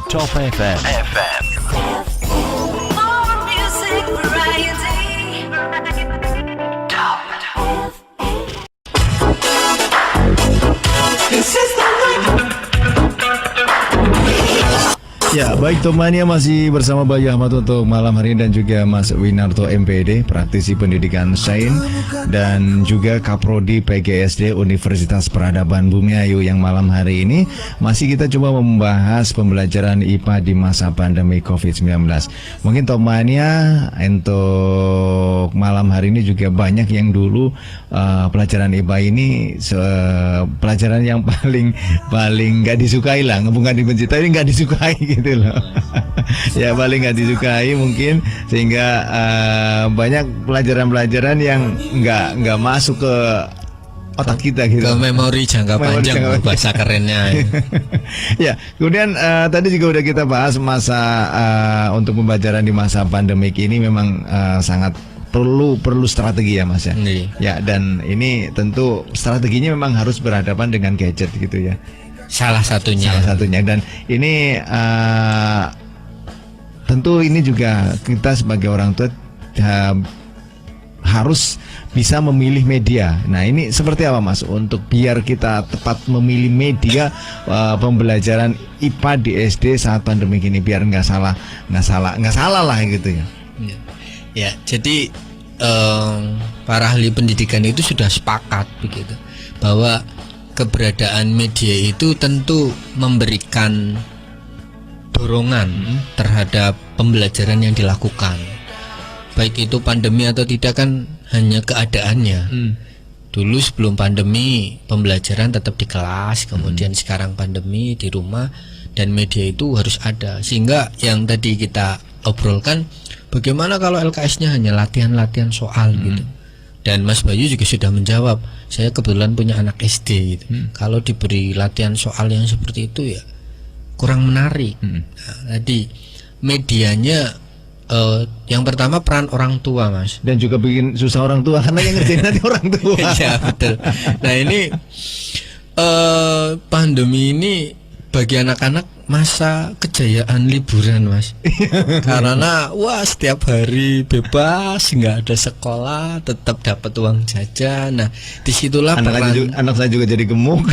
Top FM. More music variety. Top. This is the one. Ya, baik temannya masih bersama Bayu Ahmad untuk malam hari ini dan juga Mas Winarto MPD, praktisi pendidikan sains dan juga Kaprodi PGSD Universitas Peradaban Bumiayu yang malam hari ini masih kita coba membahas pembelajaran IPA di masa pandemi COVID-19. Mungkin temannya untuk malam hari ini juga banyak yang dulu pelajaran IPA ini pelajaran yang paling nggak disukai lah, bukan dibenci tapi nggak disukai gitu loh. Ya paling nggak disukai mungkin sehingga banyak pelajaran-pelajaran yang nggak masuk ke otak kita gitu. Ke memori jangka panjang bahasa kerennya. Ya, kemudian tadi juga udah kita bahas masa untuk pembelajaran di masa pandemik ini memang sangat perlu strategi ya Mas ya. Ya, dan ini tentu strateginya memang harus berhadapan dengan gadget gitu ya. Salah satunya Dan ini tentu ini juga kita sebagai orang tua harus bisa memilih media. Nah ini seperti apa Mas untuk biar kita tepat memilih media pembelajaran IPA di SD saat pandemi ini biar nggak salah lah gitu ya. Ya, jadi para ahli pendidikan itu sudah sepakat begitu bahwa keberadaan media itu tentu memberikan dorongan terhadap pembelajaran yang dilakukan. Baik itu pandemi atau tidak kan hanya keadaannya. Dulu sebelum pandemi pembelajaran tetap di kelas, kemudian sekarang pandemi di rumah dan media itu harus ada. Sehingga yang tadi kita obrolkan, bagaimana kalau LKS-nya hanya latihan-latihan soal gitu. Dan Mas Bayu juga sudah menjawab, saya kebetulan punya anak SD gitu. Kalau diberi latihan soal yang seperti itu ya kurang menarik. Nah, tadi medianya yang pertama peran orang tua Mas. Dan juga bikin susah orang tua karena yang ngerjain nanti orang tua. Ya betul. Nah ini pandemi ini bagi anak-anak masa kejayaan liburan Mas. Karena wah setiap hari bebas, nggak ada sekolah, tetap dapat uang jajan. Nah disitulah anak saya juga jadi gemuk.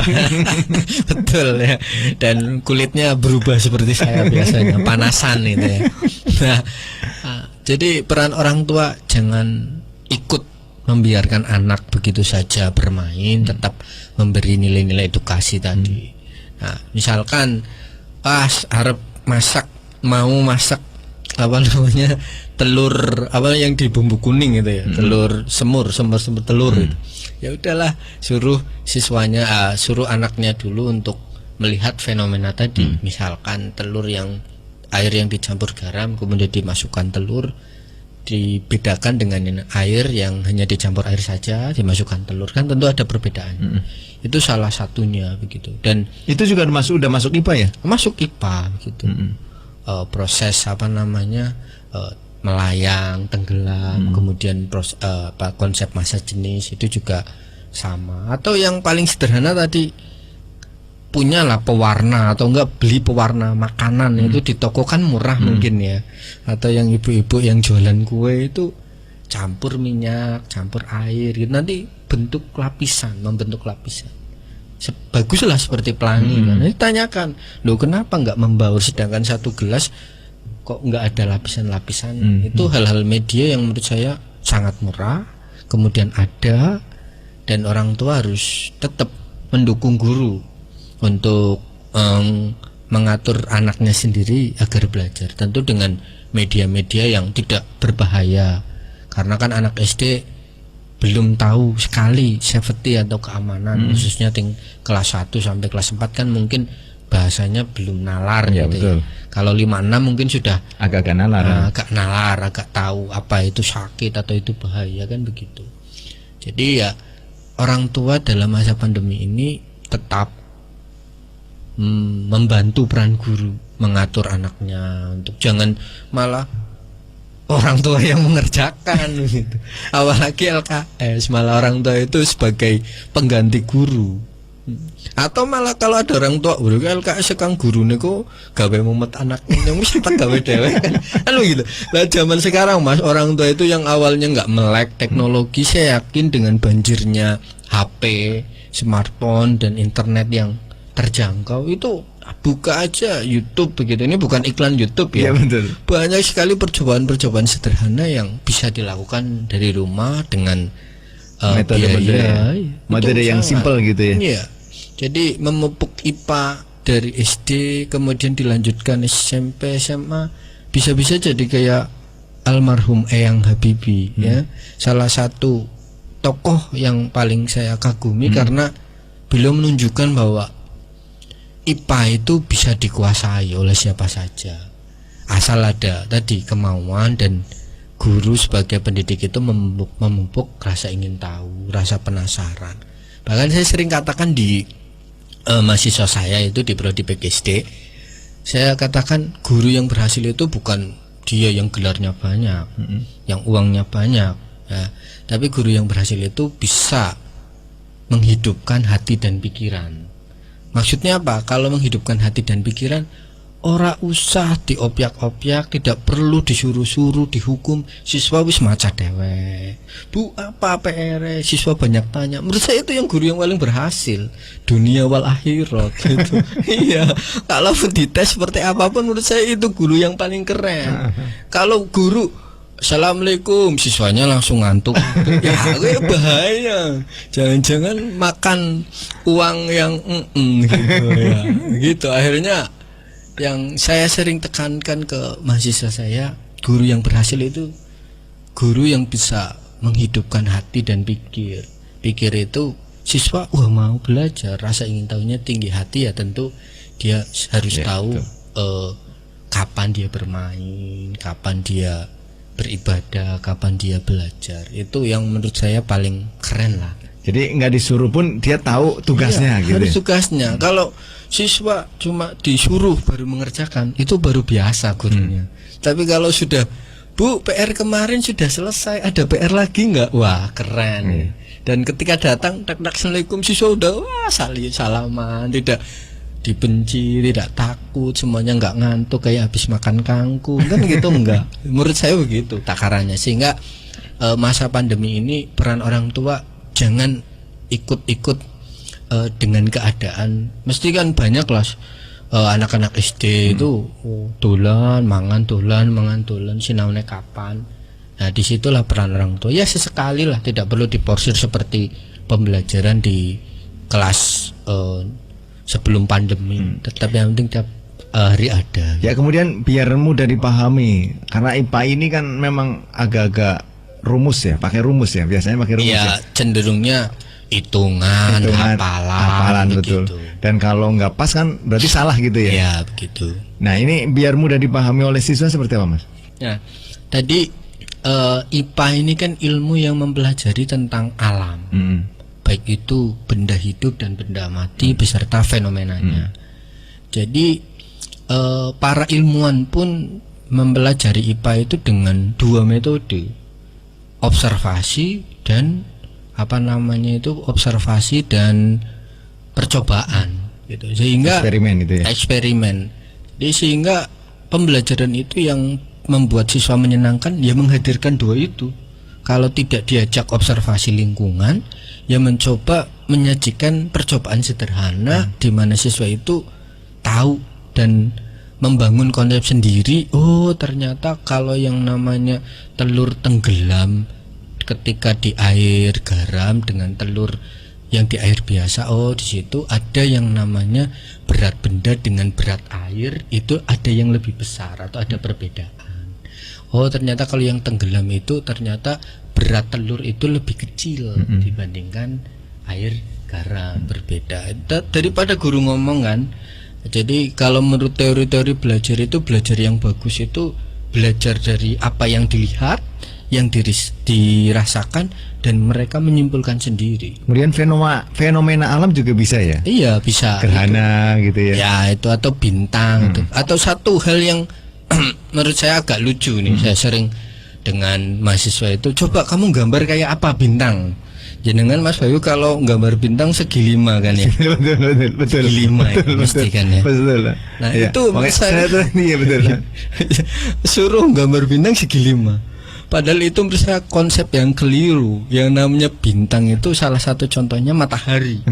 Betul ya. Dan kulitnya berubah seperti saya biasanya, panasan itu ya. Nah jadi peran orang tua jangan ikut membiarkan anak begitu saja bermain, tetap memberi nilai-nilai edukasi tadi. Nah misalkan harap mau masak apa namanya telur apa yang di bumbu kuning itu ya, telur semur telur itu. Ya udahlah suruh siswanya suruh anaknya dulu untuk melihat fenomena tadi. Misalkan telur yang air yang dicampur garam kemudian dimasukkan telur, dibedakan dengan air yang hanya dicampur air saja dimasukkan telur, kan tentu ada perbedaan. Itu salah satunya begitu. Dan itu juga udah masuk IPA ya? Masuk IPA gitu. Proses apa namanya melayang, tenggelam, kemudian konsep massa jenis itu juga sama. Atau yang paling sederhana tadi punyalah pewarna atau enggak beli pewarna makanan itu di toko kan murah mungkin ya. Atau yang ibu-ibu yang jualan kue itu campur minyak, campur air gitu. Nanti membentuk lapisan. Baguslah seperti pelangi kan. Nanti tanyakan, loh kenapa enggak membaur sedangkan satu gelas kok enggak ada lapisan-lapisan. Itu hal-hal media yang menurut saya sangat murah, kemudian ada, dan orang tua harus tetap mendukung guru untuk mengatur anaknya sendiri agar belajar, tentu dengan media-media yang tidak berbahaya, karena kan anak SD belum tahu sekali safety atau keamanan, khususnya kelas 1 sampai kelas 4 kan mungkin bahasanya belum nalar ya, gitu betul. Ya. Kalau 5-6 mungkin sudah agak nalar, agak tahu apa itu sakit atau itu bahaya kan begitu. Jadi ya orang tua dalam masa pandemi ini tetap membantu peran guru mengatur anaknya untuk jangan malah orang tua yang mengerjakan gitu. Apalagi LKS malah orang tua itu sebagai pengganti guru. Atau malah kalau ada orang tua bro LKS kang guru niku gawe mumet anaknya yang mesti tak gawe dhewe kan. Anu gitu. Lah zaman sekarang Mas, orang tua itu yang awalnya nggak melek teknologi, saya yakin dengan banjirnya HP, smartphone dan internet yang terjangkau itu buka aja YouTube begitu. Ini bukan iklan YouTube ya. Iya betul. Banyak sekali percobaan-percobaan sederhana yang bisa dilakukan dari rumah dengan metode yang simple gitu ya. Iya. Jadi memupuk IPA dari SD kemudian dilanjutkan SMP SMA bisa-bisa jadi kayak almarhum Eyang Habibie ya. Salah satu tokoh yang paling saya kagumi karena beliau menunjukkan bahwa IPA itu bisa dikuasai oleh siapa saja asal ada tadi kemauan, dan guru sebagai pendidik itu memupuk rasa ingin tahu, rasa penasaran. Bahkan saya sering katakan di mahasiswa saya itu di prodi PGSD, saya katakan guru yang berhasil itu bukan dia yang gelarnya banyak, yang uangnya banyak ya, tapi guru yang berhasil itu bisa menghidupkan hati dan pikiran. Maksudnya apa? Kalau menghidupkan hati dan pikiran, ora usah diopyak-opyak, tidak perlu disuruh-suruh, dihukum. Siswa wis maca dewe. Bu, apa PR? Siswa banyak tanya. Menurut saya itu yang guru yang paling berhasil dunia wal akhirat gitu. Iya. Kalau dites seperti apapun, menurut saya itu guru yang paling keren. Kalau guru Assalamualaikum, siswanya langsung ngantuk. Ya, gue bahaya. Jangan-jangan makan uang yang gitu ya. Gitu akhirnya yang saya sering tekankan ke mahasiswa saya, guru yang berhasil itu guru yang bisa menghidupkan hati dan pikir. Pikir itu siswa mau belajar, rasa ingin tahunya tinggi. Hati ya tentu dia harus tahu kapan dia bermain, kapan dia beribadah, kapan dia belajar. Itu yang menurut saya paling keren lah. Jadi nggak disuruh pun dia tahu tugasnya gitu. Harus tugasnya. Kalau siswa cuma disuruh baru mengerjakan, itu baru biasa gurunya. Tapi kalau sudah, Bu, PR kemarin sudah selesai, ada PR lagi nggak? Wah, keren. Dan ketika datang, Assalamualaikum, siswa udah salaman, tidak dibenci, tidak takut, semuanya nggak ngantuk kayak habis makan kangkung kan gitu. Enggak. Menurut saya begitu takarannya. Sehingga masa pandemi ini peran orang tua jangan ikut-ikut dengan keadaan. Mesti kan banyak lah anak-anak SD itu dolan mangan sinaune kapan. Nah disitulah peran orang tua ya, sesekali lah, tidak perlu diporsir seperti pembelajaran di kelas sebelum pandemi. Tetapi yang penting tiap hari ada. Ya kemudian biar mudah dipahami, karena IPA ini kan memang agak-agak rumus ya, pakai rumus ya, biasanya pakai rumus ya. Cenderungnya hitungan hafalan betul. Dan kalau nggak pas kan berarti salah gitu ya. Ya begitu. Nah ini biar mudah dipahami oleh siswa seperti apa Mas? Nah tadi IPA ini kan ilmu yang mempelajari tentang alam. Baik itu benda hidup dan benda mati beserta fenomenanya. Jadi para ilmuwan pun mempelajari IPA itu dengan dua metode, observasi dan observasi dan percobaan gitu. Sehingga eksperimen itu ya. Eksperimen. Jadi sehingga pembelajaran itu yang membuat siswa menyenangkan ya menghadirkan dua itu. Kalau tidak diajak observasi lingkungan, ya mencoba menyajikan percobaan sederhana di mana siswa itu tahu dan membangun konsep sendiri. Oh, ternyata kalau yang namanya telur tenggelam ketika di air garam dengan telur yang di air biasa, oh di situ ada yang namanya berat benda dengan berat air, itu ada yang lebih besar atau ada perbedaan. Oh ternyata kalau yang tenggelam itu ternyata berat telur itu lebih kecil dibandingkan air garam, berbeda. Daripada guru ngomong kan. Jadi kalau menurut teori-teori belajar itu, belajar yang bagus itu belajar dari apa yang dilihat, yang dirasakan, dan mereka menyimpulkan sendiri. Kemudian fenomena alam juga bisa ya? Iya bisa. Gerhana gitu ya? Ya itu, atau bintang itu. Atau satu hal yang menurut saya agak lucu nih, saya sering dengan mahasiswa itu, coba kamu gambar kayak apa bintang. Jenengan Mas Bayu kalau gambar bintang segi 5 kan ya. betul. Segi 5 ya, mesti kan ya. Betul. Nah, Ya, itu makanya saya tuh iya betul. suruh gambar bintang segi 5. Padahal itu menurut saya konsep yang keliru. Yang namanya bintang itu salah satu contohnya matahari.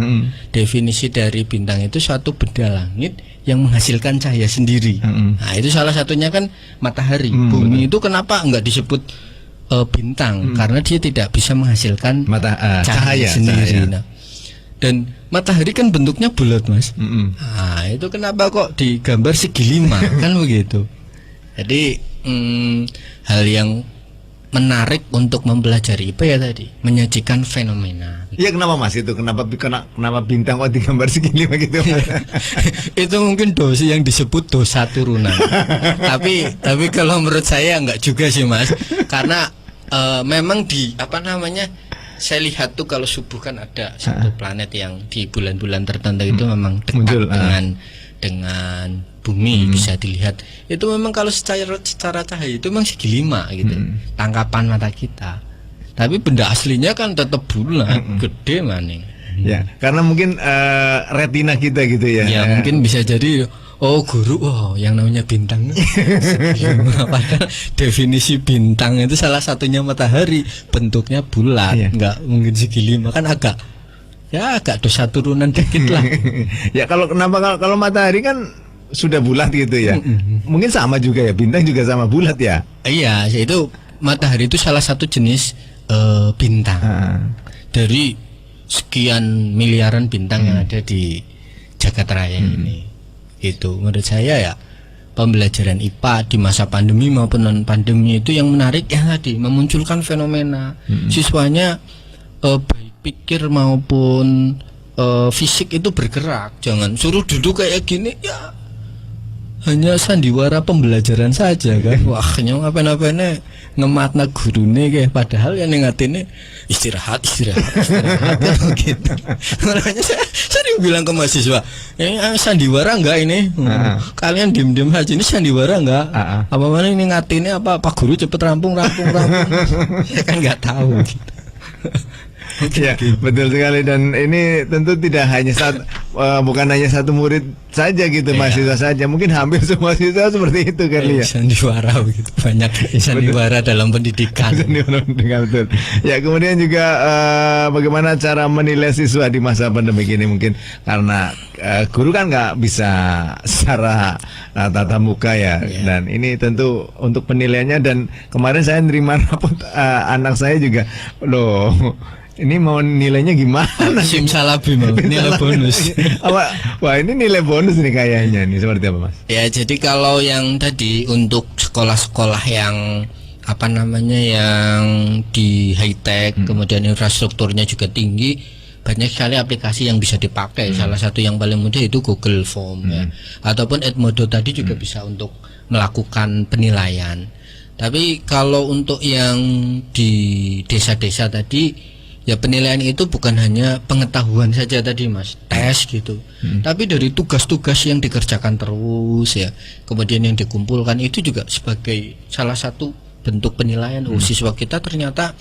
Definisi dari bintang itu suatu benda langit yang menghasilkan cahaya sendiri. Nah, itu salah satunya kan matahari. Bumi itu kenapa enggak disebut bintang? Karena dia tidak bisa menghasilkan cahaya sendiri. Cahaya. Nah, dan matahari kan bentuknya bulat, Mas. Nah, itu kenapa kok digambar segi 5 kan begitu. Jadi hal yang menarik untuk mempelajari IPA ya tadi, menyajikan fenomena. Iya, kenapa Mas itu? Kenapa bintang kok digambar segini begitu? Itu mungkin dosa yang disebut dosa turunan. tapi kalau menurut saya enggak juga sih, Mas. Karena memang di saya lihat tuh kalau subuh kan ada satu planet yang di bulan-bulan tertentu itu memang dekat muncul, dengan bumi, bisa dilihat. Itu memang kalau secara cahaya itu memang segi 5 gitu. Tangkapan mata kita. Tapi benda aslinya kan tetap bulat, gede maning. Ya, karena mungkin retina kita gitu ya. Ya, mungkin bisa jadi guru, yang namanya bintang segi 5. Padahal definisi bintang itu salah satunya matahari, bentuknya bulat, enggak mungkin segi 5, kan agak dosa turunan dikit lah. Ya, kalau matahari kan sudah bulat gitu ya. Mungkin sama juga ya, bintang juga sama bulat ya. Iya, itu matahari itu salah satu jenis bintang. Dari sekian miliaran bintang yang ada di jagat raya ini. Itu menurut saya ya, pembelajaran IPA di masa pandemi maupun non pandemi itu yang menarik ya tadi, memunculkan fenomena. Siswanya baik pikir maupun fisik itu bergerak. Jangan suruh duduk kayak gini ya, hanya sandiwara pembelajaran saja kan. Wah, nyong apa-apane ngematna gurune kayak, padahal yang ngatine istirahat kan gitu. Makanya saya sering bilang ke mahasiswa, sandiwara enggak ini? Kalian diem-diem aja, ini sandiwara enggak? Apa mana ini ngatine apa Pak Guru cepet rampung. Saya kan enggak tahu gitu. Ya, betul sekali. Dan ini tentu tidak hanya bukan hanya satu murid saja gitu, mahasiswa saja. Mungkin hampir semua siswa seperti itu kali ya. Sandiwara begitu, banyak sandiwara dalam pendidikan. Betul. Ya, kemudian juga bagaimana cara menilai siswa di masa pandemi ini, mungkin karena guru kan nggak bisa secara tatap muka ya. Dan ini tentu untuk penilaiannya, dan kemarin saya nerima rapot anak saya juga, loh, ini mau nilainya gimana? Simsalabim, nilai bonus. Wah, ini nilai bonus nih kayaknya. Nih seperti apa, Mas? Ya, jadi kalau yang tadi untuk sekolah-sekolah yang yang di high tech, kemudian infrastrukturnya juga tinggi, banyak sekali aplikasi yang bisa dipakai. Salah satu yang paling mudah itu Google Form ya. Ataupun Edmodo tadi juga bisa untuk melakukan penilaian. Tapi kalau untuk yang di desa-desa tadi, ya penilaian itu bukan hanya pengetahuan saja tadi, Mas, tes gitu. Tapi dari tugas-tugas yang dikerjakan terus ya, kemudian yang dikumpulkan itu juga sebagai salah satu bentuk penilaian. Siswa kita ternyata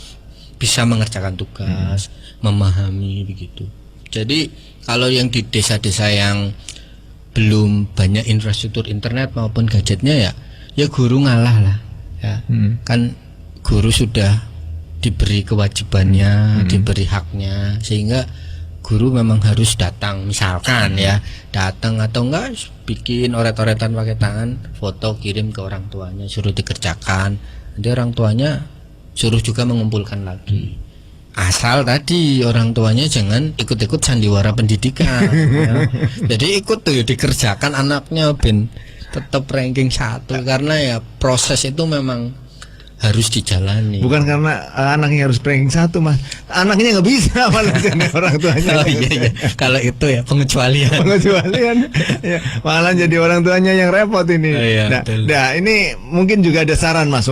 bisa mengerjakan tugas, memahami begitu. Jadi kalau yang di desa-desa yang belum banyak infrastruktur internet maupun gadgetnya ya guru ngalah lah ya. Kan guru sudah diberi kewajibannya, diberi haknya, sehingga guru memang harus datang, misalkan ya, datang atau enggak bikin oret-oretan pakai tangan, foto kirim ke orang tuanya, suruh dikerjakan. Nanti orang tuanya suruh juga mengumpulkan lagi. Asal tadi orang tuanya jangan ikut-ikut sandiwara pendidikan ya. Jadi ikut tuh dikerjakan anaknya ben tetap ranking 1, karena ya proses itu memang harus dijalani. Bukan karena anaknya harus ranking 1, Mas. Anaknya nggak bisa malah jadi orang tuanya. Oh iya. Kalau itu ya pengecualian. Ya, malah jadi orang tuanya yang repot ini. Oh, iya, nah, ini mungkin juga ada saran, Mas.